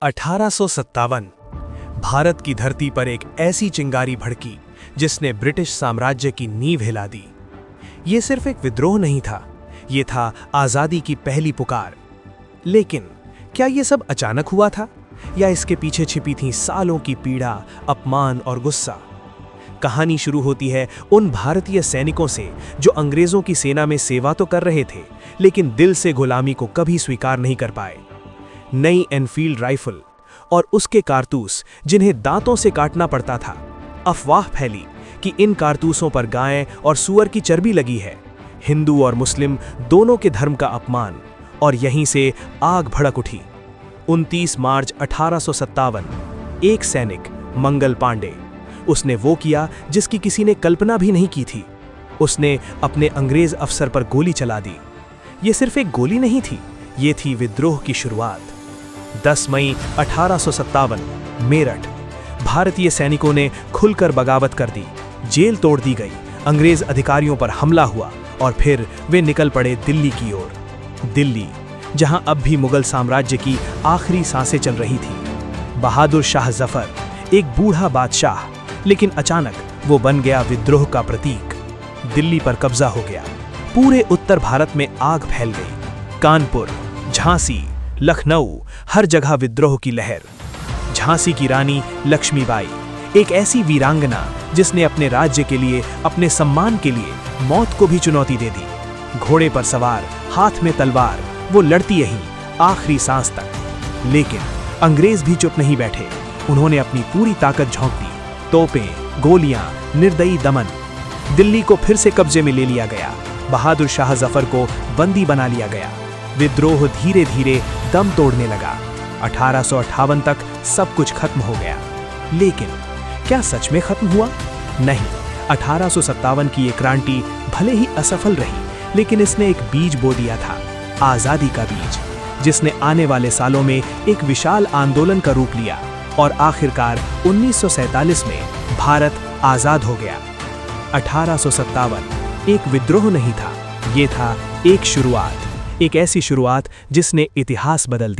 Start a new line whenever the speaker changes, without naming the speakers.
1857 भारत की धरती पर एक ऐसी चिंगारी भड़की जिसने ब्रिटिश साम्राज्य की नींव हिला दी। ये सिर्फ एक विद्रोह नहीं था, ये था आज़ादी की पहली पुकार। लेकिन क्या ये सब अचानक हुआ था या इसके पीछे छिपी थी सालों की पीड़ा, अपमान और गुस्सा? कहानी शुरू होती है उन भारतीय सैनिकों से जो अंग्रेजों की सेना में सेवा तो कर रहे थे, लेकिन दिल से गुलामी को कभी स्वीकार नहीं कर पाए। नई एनफील्ड राइफल और उसके कारतूस जिन्हें दांतों से काटना पड़ता था। अफवाह फैली कि इन कारतूसों पर गाय और सूअर की चर्बी लगी है। हिंदू और मुस्लिम दोनों के धर्म का अपमान, और यहीं से आग भड़क उठी। 29 मार्च 1857 एक सैनिक, मंगल पांडे, उसने वो किया जिसकी किसी ने कल्पना भी नहीं की थी। उसने अपने अंग्रेज अफसर पर गोली चला दी। ये सिर्फ एक गोली नहीं थी, ये थी विद्रोह की शुरुआत। 10 मई 1857 मेरठ, भारतीय सैनिकों ने खुलकर बगावत कर दी। जेल तोड़ दी गई, अंग्रेज अधिकारियों पर हमला हुआ और फिर वे निकल पड़े दिल्ली की ओर। दिल्ली, जहां अब भी मुगल साम्राज्य की आखिरी सांसें चल रही थी। बहादुर शाह जफर, एक बूढ़ा बादशाह, लेकिन अचानक वो बन गया विद्रोह का प्रतीक। दिल्ली पर कब्जा हो गया। पूरे उत्तर भारत में आग फैल गई। कानपुर, झांसी, लखनऊ, हर जगह विद्रोह की लहर। झांसी की रानी लक्ष्मीबाई, एक ऐसी वीरांगना जिसने अपने राज्य के लिए, अपने सम्मान के लिए मौत को भी चुनौती दे दी। घोड़े पर सवार, हाथ में तलवार, वो लड़ती रही आखिरी सांस तक। लेकिन अंग्रेज भी चुप नहीं बैठे। उन्होंने अपनी पूरी ताकत झोंक दी। तोपें, गोलियां, निर्दयी दमन। दिल्ली को फिर से कब्जे में ले लिया गया। बहादुर शाह जफर को बंदी बना लिया गया। विद्रोह धीरे धीरे दम तोड़ने लगा। 1858 तक सब कुछ खत्म हो गया। लेकिन क्या सच में खत्म हुआ? नहीं। 1857 की ये क्रांति भले ही असफल रही, लेकिन इसने एक बीज बो दिया था, आजादी का बीज, जिसने आने वाले सालों में एक विशाल आंदोलन का रूप लिया और आखिरकार 1947 में भारत आजाद हो गया। 1857 एक विद्रोह नहीं था, ये था एक शुरुआत, एक ऐसी शुरुआत जिसने इतिहास बदल दिया।